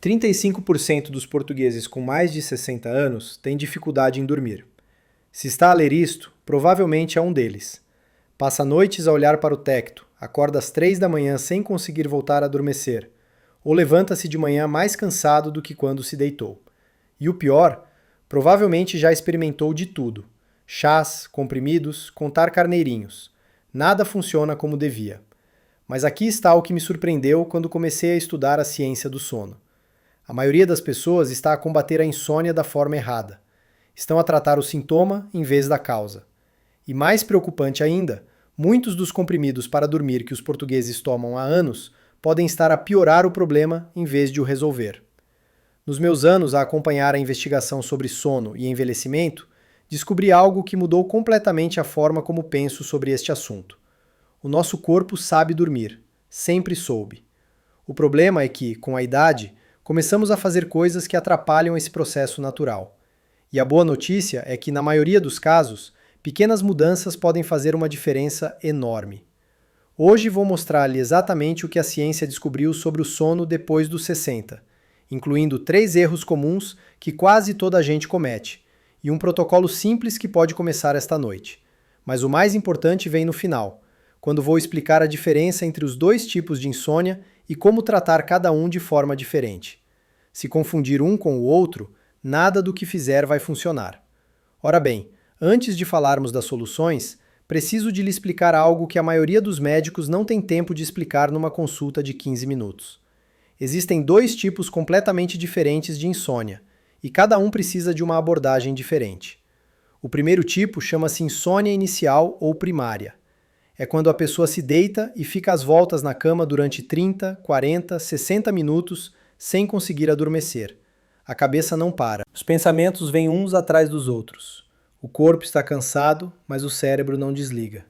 35% dos portugueses com mais de 60 anos têm dificuldade em dormir. Se está a ler isto, provavelmente é um deles. Passa noites a olhar para o teto, acorda às 3 da manhã sem conseguir voltar a adormecer, ou levanta-se de manhã mais cansado do que quando se deitou. E o pior, provavelmente já experimentou de tudo: chás, comprimidos, contar carneirinhos. Nada funciona como devia. Mas aqui está o que me surpreendeu quando comecei a estudar a ciência do sono. A maioria das pessoas está a combater a insônia da forma errada. Estão a tratar o sintoma em vez da causa. E mais preocupante ainda, muitos dos comprimidos para dormir que os portugueses tomam há anos podem estar a piorar o problema em vez de o resolver. Nos meus anos a acompanhar a investigação sobre sono e envelhecimento, descobri algo que mudou completamente a forma como penso sobre este assunto. O nosso corpo sabe dormir, sempre soube. O problema é que, com a idade, começamos a fazer coisas que atrapalham esse processo natural. E a boa notícia é que, na maioria dos casos, pequenas mudanças podem fazer uma diferença enorme. Hoje vou mostrar-lhe exatamente o que a ciência descobriu sobre o sono depois dos 60, incluindo 3 erros comuns que quase toda a gente comete, e um protocolo simples que pode começar esta noite. Mas o mais importante vem no final, quando vou explicar a diferença entre os 2 tipos de insônia e como tratar cada um de forma diferente. Se confundir um com o outro, nada do que fizer vai funcionar. Ora bem, antes de falarmos das soluções, preciso de lhe explicar algo que a maioria dos médicos não tem tempo de explicar numa consulta de 15 minutos. Existem 2 tipos completamente diferentes de insônia, e cada um precisa de uma abordagem diferente. O primeiro tipo chama-se insônia inicial ou primária. É quando a pessoa se deita e fica às voltas na cama durante 30, 40, 60 minutos sem conseguir adormecer. A cabeça não para. Os pensamentos vêm uns atrás dos outros. O corpo está cansado, mas o cérebro não desliga.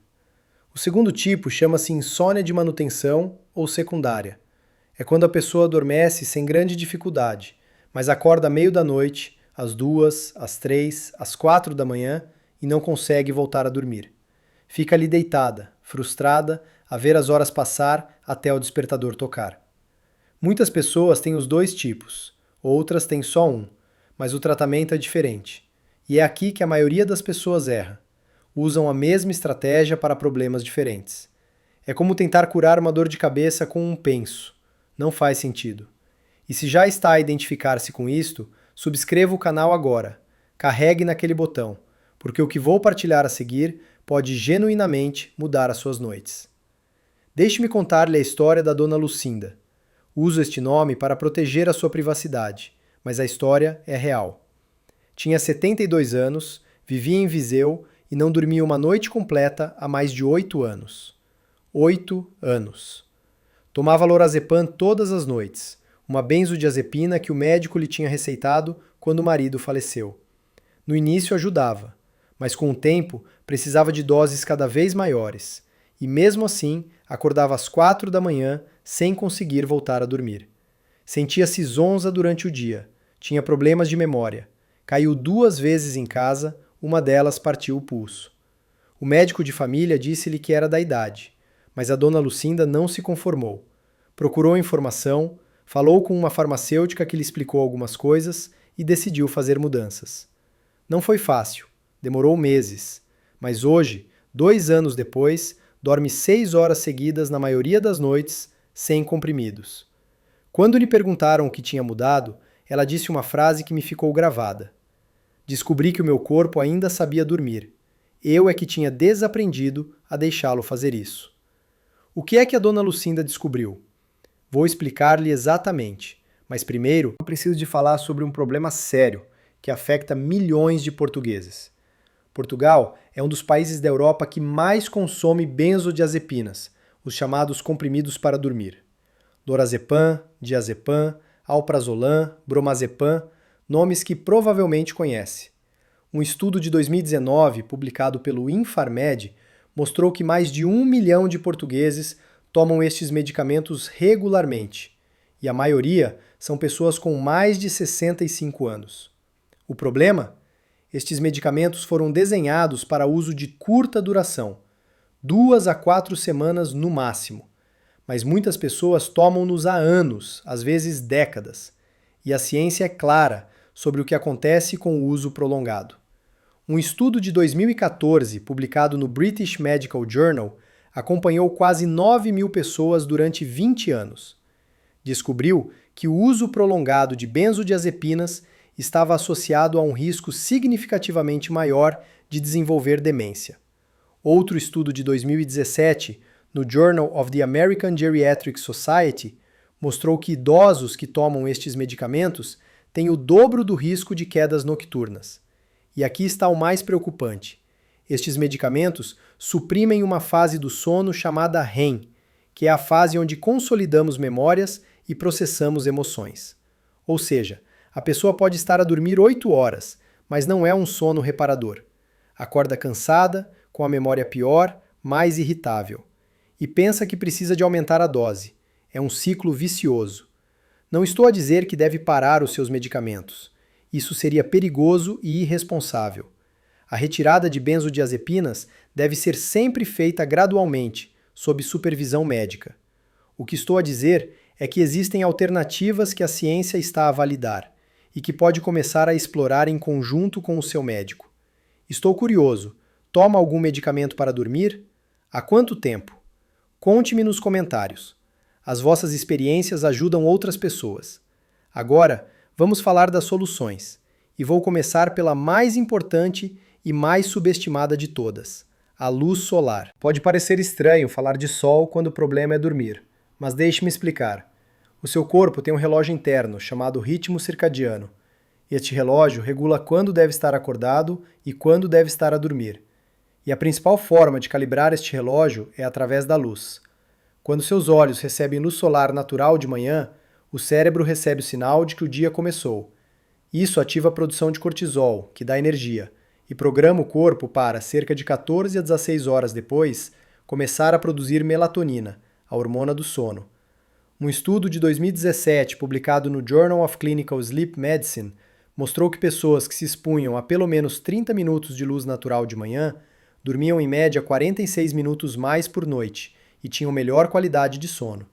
O segundo tipo chama-se insônia de manutenção ou secundária. É quando a pessoa adormece sem grande dificuldade, mas acorda meio da noite, às 2, às 3, às 4 da manhã e não consegue voltar a dormir. Fica ali deitada, frustrada, a ver as horas passar até o despertador tocar. Muitas pessoas têm os 2 tipos, outras têm só um, mas o tratamento é diferente. E é aqui que a maioria das pessoas erra. Usam a mesma estratégia para problemas diferentes. É como tentar curar uma dor de cabeça com um penso. Não faz sentido. E se já está a identificar-se com isto, subscreva o canal agora. Carregue naquele botão, porque o que vou partilhar a seguir pode genuinamente mudar as suas noites. Deixe-me contar-lhe a história da Dona Lucinda. Uso este nome para proteger a sua privacidade, mas a história é real. Tinha 72 anos, vivia em Viseu e não dormia uma noite completa há mais de 8 anos. 8 anos. Tomava lorazepam todas as noites, uma benzodiazepina que o médico lhe tinha receitado quando o marido faleceu. No início ajudava, mas com o tempo precisava de doses cada vez maiores, e mesmo assim acordava às 4 da manhã sem conseguir voltar a dormir. Sentia-se zonza durante o dia, tinha problemas de memória, caiu 2 vezes em casa, uma delas partiu o pulso. O médico de família disse-lhe que era da idade, mas a Dona Lucinda não se conformou. Procurou informação, falou com uma farmacêutica que lhe explicou algumas coisas e decidiu fazer mudanças. Não foi fácil, demorou meses, mas hoje, 2 anos depois, dorme 6 horas seguidas na maioria das noites, sem comprimidos. Quando lhe perguntaram o que tinha mudado, ela disse uma frase que me ficou gravada. Descobri que o meu corpo ainda sabia dormir. Eu é que tinha desaprendido a deixá-lo fazer isso. O que é que a Dona Lucinda descobriu? Vou explicar-lhe exatamente, mas primeiro eu preciso de falar sobre um problema sério que afeta milhões de portugueses. Portugal é um dos países da Europa que mais consome benzodiazepinas, os chamados comprimidos para dormir. Lorazepam, diazepam, alprazolam, bromazepam, nomes que provavelmente conhece. Um estudo de 2019, publicado pelo Infarmed, mostrou que mais de 1 milhão de portugueses tomam estes medicamentos regularmente, e a maioria são pessoas com mais de 65 anos. O problema? Estes medicamentos foram desenhados para uso de curta duração, 2 a 4 semanas no máximo, mas muitas pessoas tomam-nos há anos, às vezes décadas. e a ciência é clara sobre o que acontece com o uso prolongado. Um estudo de 2014, publicado no British Medical Journal, acompanhou quase 9.000 pessoas durante 20 anos. Descobriu que o uso prolongado de benzodiazepinas estava associado a um risco significativamente maior de desenvolver demência. Outro estudo de 2017, no Journal of the American Geriatric Society, mostrou que idosos que tomam estes medicamentos têm o dobro do risco de quedas noturnas. E aqui está o mais preocupante. Estes medicamentos suprimem uma fase do sono chamada REM, que é a fase onde consolidamos memórias e processamos emoções. Ou seja, a pessoa pode estar a dormir 8 horas, mas não é um sono reparador. Acorda cansada, com a memória pior, mais irritável. E pensa que precisa de aumentar a dose. É um ciclo vicioso. Não estou a dizer que deve parar os seus medicamentos. Isso seria perigoso e irresponsável. A retirada de benzodiazepinas deve ser sempre feita gradualmente, sob supervisão médica. O que estou a dizer é que existem alternativas que a ciência está a validar e que pode começar a explorar em conjunto com o seu médico. Estou curioso. Toma algum medicamento para dormir? Há quanto tempo? Conte-me nos comentários. As vossas experiências ajudam outras pessoas. Agora, vamos falar das soluções. E vou começar pela mais importante e mais subestimada de todas: a luz solar. Pode parecer estranho falar de sol quando o problema é dormir, mas deixe-me explicar. O seu corpo tem um relógio interno chamado ritmo circadiano. Este relógio regula quando deve estar acordado e quando deve estar a dormir. E a principal forma de calibrar este relógio é através da luz. Quando seus olhos recebem luz solar natural de manhã, o cérebro recebe o sinal de que o dia começou. Isso ativa a produção de cortisol, que dá energia, e programa o corpo para, cerca de 14 a 16 horas depois, começar a produzir melatonina, a hormona do sono. Um estudo de 2017, publicado no Journal of Clinical Sleep Medicine, mostrou que pessoas que se expunham a pelo menos 30 minutos de luz natural de manhã dormiam em média 46 minutos mais por noite e tinham melhor qualidade de sono.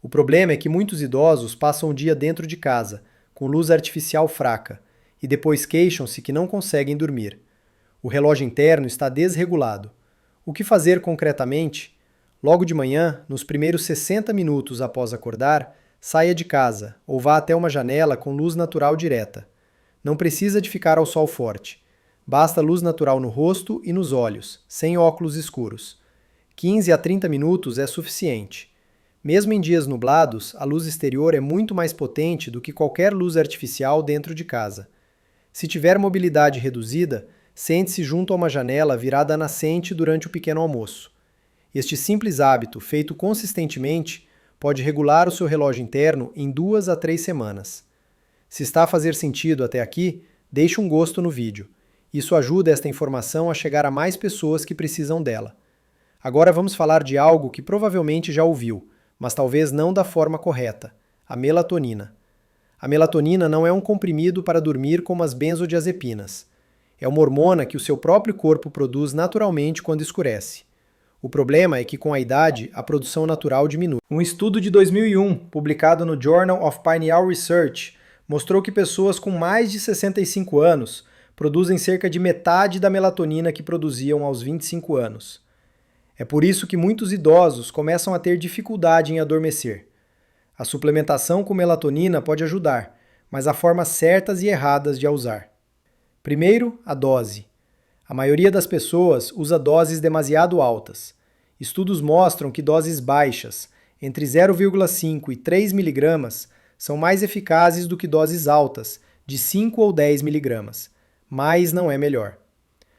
O problema é que muitos idosos passam o dia dentro de casa, com luz artificial fraca, e depois queixam-se que não conseguem dormir. O relógio interno está desregulado. O que fazer concretamente? Logo de manhã, nos primeiros 60 minutos após acordar, saia de casa ou vá até uma janela com luz natural direta. Não precisa de ficar ao sol forte. Basta luz natural no rosto e nos olhos, sem óculos escuros. 15 a 30 minutos é suficiente. Mesmo em dias nublados, a luz exterior é muito mais potente do que qualquer luz artificial dentro de casa. Se tiver mobilidade reduzida, sente-se junto a uma janela virada à nascente durante o pequeno almoço. Este simples hábito, feito consistentemente, pode regular o seu relógio interno em 2 a 3 semanas. Se está a fazer sentido até aqui, deixe um gosto no vídeo. Isso ajuda esta informação a chegar a mais pessoas que precisam dela. Agora vamos falar de algo que provavelmente já ouviu, mas talvez não da forma correta: a melatonina. A melatonina não é um comprimido para dormir como as benzodiazepinas. É uma hormona que o seu próprio corpo produz naturalmente quando escurece. O problema é que, com a idade, a produção natural diminui. Um estudo de 2001, publicado no Journal of Pineal Research, mostrou que pessoas com mais de 65 anos produzem cerca de metade da melatonina que produziam aos 25 anos. É por isso que muitos idosos começam a ter dificuldade em adormecer. A suplementação com melatonina pode ajudar, mas há formas certas e erradas de a usar. Primeiro, a dose. A maioria das pessoas usa doses demasiado altas. Estudos mostram que doses baixas, entre 0,5 e 3 mg, são mais eficazes do que doses altas, de 5 ou 10 mg. Mas não é melhor.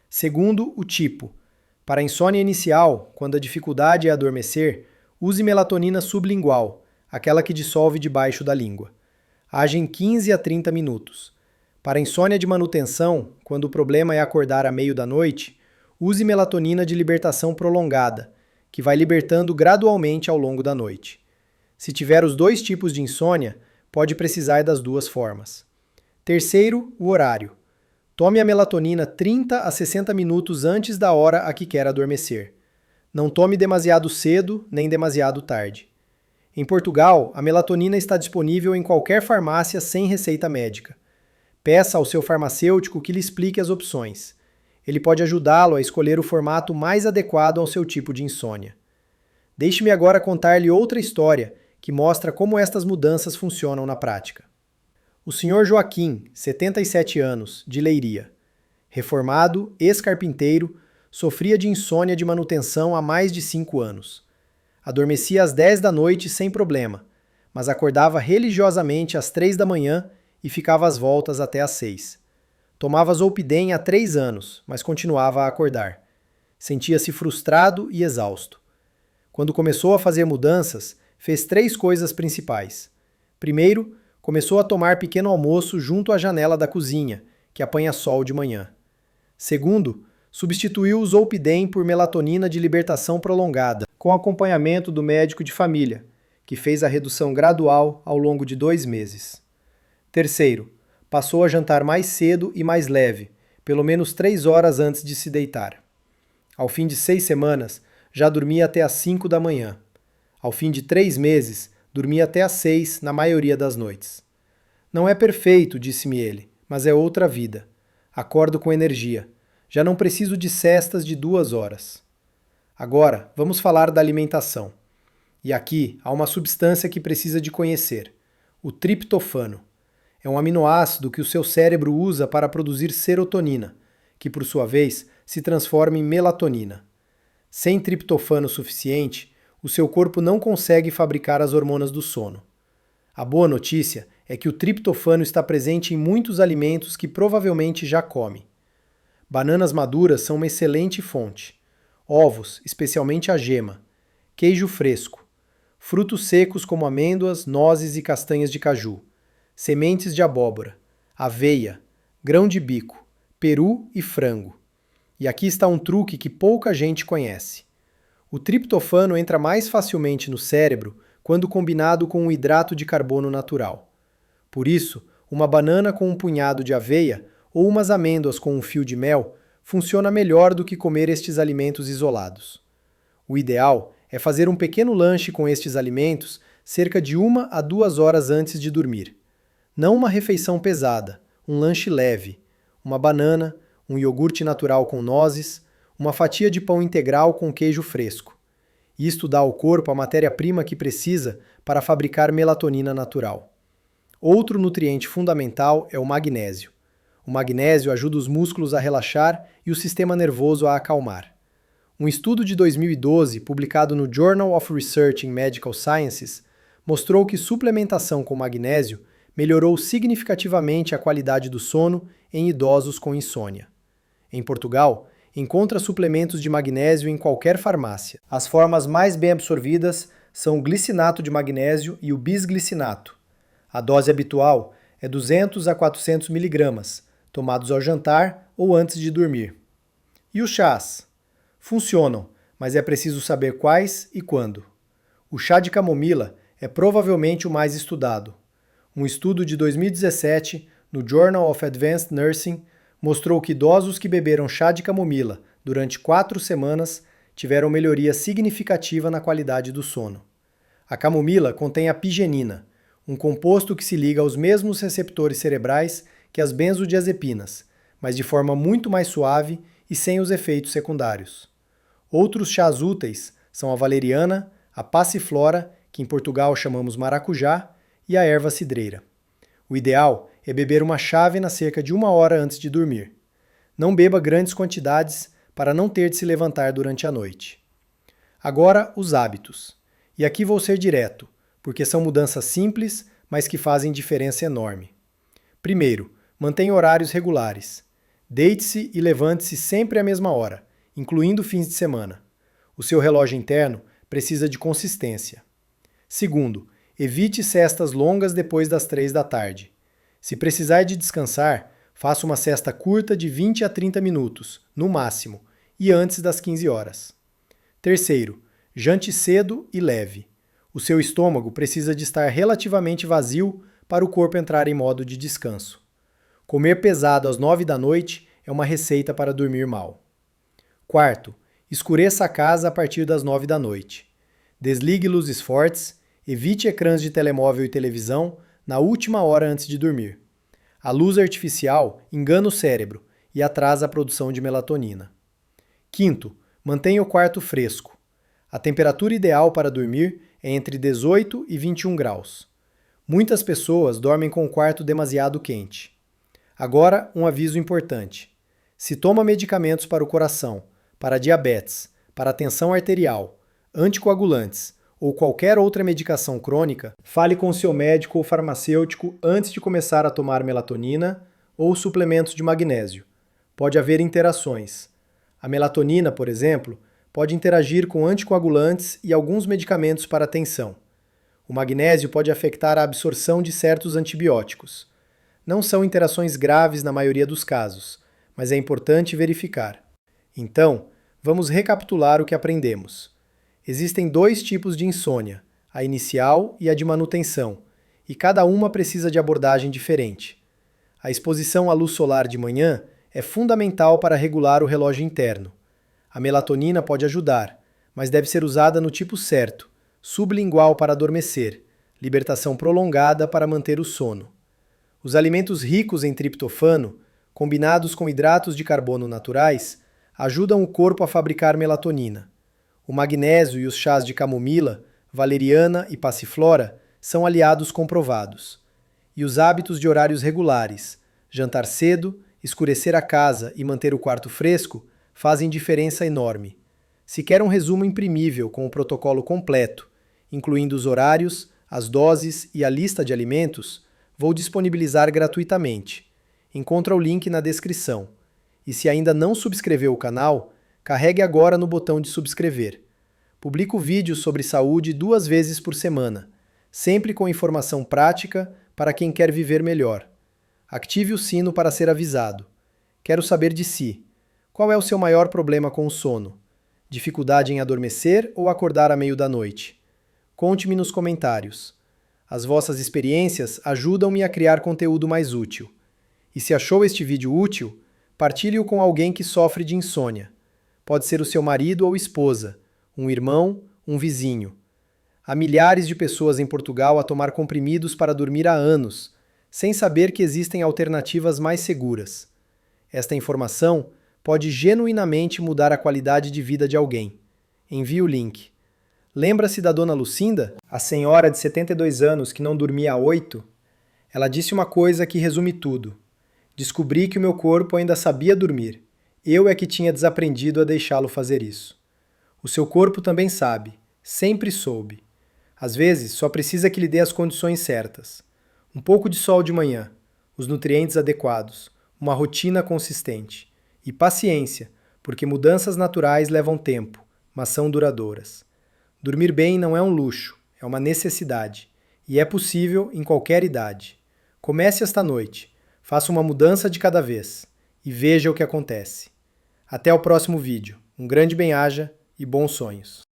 Segundo, o tipo. Para a insônia inicial, quando a dificuldade é adormecer, use melatonina sublingual, aquela que dissolve debaixo da língua. Age em 15 a 30 minutos. Para a insônia de manutenção, quando o problema é acordar a meio da noite, use melatonina de libertação prolongada, que vai libertando gradualmente ao longo da noite. Se tiver os dois tipos de insônia, pode precisar das duas formas. Terceiro, o horário. Tome a melatonina 30 a 60 minutos antes da hora a que quer adormecer. Não tome demasiado cedo nem demasiado tarde. Em Portugal, a melatonina está disponível em qualquer farmácia sem receita médica. Peça ao seu farmacêutico que lhe explique as opções. Ele pode ajudá-lo a escolher o formato mais adequado ao seu tipo de insônia. Deixe-me agora contar-lhe outra história que mostra como estas mudanças funcionam na prática. O Sr. Joaquim, 77 anos, de Leiria. Reformado, ex-carpinteiro, sofria de insônia de manutenção há mais de 5 anos. Adormecia às 10 da noite sem problema, mas acordava religiosamente às 3 da manhã e ficava às voltas até às 6. Tomava Zolpidem há 3 anos, mas continuava a acordar. Sentia-se frustrado e exausto. Quando começou a fazer mudanças, fez 3 coisas principais. Primeiro, começou a tomar pequeno almoço junto à janela da cozinha, que apanha sol de manhã. Segundo, substituiu o Zolpidem por melatonina de libertação prolongada, com acompanhamento do médico de família, que fez a redução gradual ao longo de 2 meses. Terceiro, passou a jantar mais cedo e mais leve, pelo menos 3 horas antes de se deitar. Ao fim de 6 semanas, já dormia até às 5 da manhã. Ao fim de 3 meses, dormia até às 6 na maioria das noites. Não é perfeito, disse-me ele, mas é outra vida. Acordo com energia. Já não preciso de cestas de 2 horas. Agora, vamos falar da alimentação. E aqui há uma substância que precisa de conhecer: o triptofano. É um aminoácido que o seu cérebro usa para produzir serotonina, que por sua vez se transforma em melatonina. Sem triptofano suficiente, o seu corpo não consegue fabricar as hormonas do sono. A boa notícia é que o triptofano está presente em muitos alimentos que provavelmente já come. Bananas maduras são uma excelente fonte. Ovos, especialmente a gema. Queijo fresco. Frutos secos como amêndoas, nozes e castanhas de caju. Sementes de abóbora. Aveia. Grão de bico. Peru e frango. E aqui está um truque que pouca gente conhece. O triptofano entra mais facilmente no cérebro quando combinado com um hidrato de carbono natural. Por isso, uma banana com um punhado de aveia ou umas amêndoas com um fio de mel funciona melhor do que comer estes alimentos isolados. O ideal é fazer um pequeno lanche com estes alimentos cerca de 1 a 2 horas antes de dormir. Não uma refeição pesada, um lanche leve, uma banana, um iogurte natural com nozes, uma fatia de pão integral com queijo fresco. Isto dá ao corpo a matéria-prima que precisa para fabricar melatonina natural. Outro nutriente fundamental é o magnésio. O magnésio ajuda os músculos a relaxar e o sistema nervoso a acalmar. Um estudo de 2012, publicado no Journal of Research in Medical Sciences, mostrou que suplementação com magnésio melhorou significativamente a qualidade do sono em idosos com insônia. Em Portugal, encontra suplementos de magnésio em qualquer farmácia. As formas mais bem absorvidas são o glicinato de magnésio e o bisglicinato. A dose habitual é 200 a 400 mg, tomados ao jantar ou antes de dormir. E os chás? Funcionam, mas é preciso saber quais e quando. O chá de camomila é provavelmente o mais estudado. Um estudo de 2017, no Journal of Advanced Nursing, mostrou que idosos que beberam chá de camomila durante 4 semanas tiveram melhoria significativa na qualidade do sono. A camomila contém a pigenina, um composto que se liga aos mesmos receptores cerebrais que as benzodiazepinas, mas de forma muito mais suave e sem os efeitos secundários. Outros chás úteis são a valeriana, a passiflora, que em Portugal chamamos maracujá, e a erva cidreira. O ideal é beber uma chávena cerca de 1 hora antes de dormir. Não beba grandes quantidades para não ter de se levantar durante a noite. Agora, os hábitos. E aqui vou ser direto, porque são mudanças simples, mas que fazem diferença enorme. Primeiro, mantenha horários regulares. Deite-se e levante-se sempre à mesma hora, incluindo fins de semana. O seu relógio interno precisa de consistência. Segundo, evite cestas longas depois das 3 da tarde. Se precisar de descansar, faça uma cesta curta de 20 a 30 minutos, no máximo, e antes das 15 horas. Terceiro, jante cedo e leve. O seu estômago precisa de estar relativamente vazio para o corpo entrar em modo de descanso. Comer pesado às 9 da noite é uma receita para dormir mal. Quarto, escureça a casa a partir das 9 da noite. Desligue luzes fortes Evite ecrãs de telemóvel e televisão na última hora antes de dormir. A luz artificial engana o cérebro e atrasa a produção de melatonina. Quinto, mantenha o quarto fresco. A temperatura ideal para dormir é entre 18 e 21 graus. Muitas pessoas dormem com o quarto demasiado quente. Agora, um aviso importante. Se toma medicamentos para o coração, para diabetes, para tensão arterial, anticoagulantes ou qualquer outra medicação crônica, fale com seu médico ou farmacêutico antes de começar a tomar melatonina ou suplementos de magnésio. Pode haver interações. A melatonina, por exemplo, pode interagir com anticoagulantes e alguns medicamentos para a tensão. O magnésio pode afetar a absorção de certos antibióticos. Não são interações graves na maioria dos casos, mas é importante verificar. Então, vamos recapitular o que aprendemos. Existem dois tipos de insônia, a inicial e a de manutenção, e cada uma precisa de abordagem diferente. A exposição à luz solar de manhã é fundamental para regular o relógio interno. A melatonina pode ajudar, mas deve ser usada no tipo certo, sublingual para adormecer, libertação prolongada para manter o sono. Os alimentos ricos em triptofano, combinados com hidratos de carbono naturais, ajudam o corpo a fabricar melatonina. O magnésio e os chás de camomila, valeriana e passiflora são aliados comprovados. E os hábitos de horários regulares, jantar cedo, escurecer a casa e manter o quarto fresco, fazem diferença enorme. Se quer um resumo imprimível com o protocolo completo, incluindo os horários, as doses e a lista de alimentos, vou disponibilizar gratuitamente. Encontra o link na descrição. E se ainda não subscreveu o canal, carregue agora no botão de subscrever. Publico vídeos sobre saúde 2 vezes por semana, sempre com informação prática para quem quer viver melhor. Ative o sino para ser avisado. Quero saber de si. Qual é o seu maior problema com o sono? Dificuldade em adormecer ou acordar a meio da noite? Conte-me nos comentários. As vossas experiências ajudam-me a criar conteúdo mais útil. E se achou este vídeo útil, partilhe-o com alguém que sofre de insônia. Pode ser o seu marido ou esposa, um irmão, um vizinho. Há milhares de pessoas em Portugal a tomar comprimidos para dormir há anos, sem saber que existem alternativas mais seguras. Esta informação pode genuinamente mudar a qualidade de vida de alguém. Envie o link. Lembra-se da dona Lucinda, a senhora de 72 anos que não dormia há 8? Ela disse uma coisa que resume tudo. Descobri que o meu corpo ainda sabia dormir. Eu é que tinha desaprendido a deixá-lo fazer isso. O seu corpo também sabe. Sempre soube. Às vezes, só precisa que lhe dê as condições certas. Um pouco de sol de manhã, os nutrientes adequados, uma rotina consistente. E paciência, porque mudanças naturais levam tempo, mas são duradouras. Dormir bem não é um luxo, é uma necessidade. E é possível em qualquer idade. Comece esta noite. Faça uma mudança de cada vez. E veja o que acontece. Até o próximo vídeo. Um grande bem-aja e bons sonhos.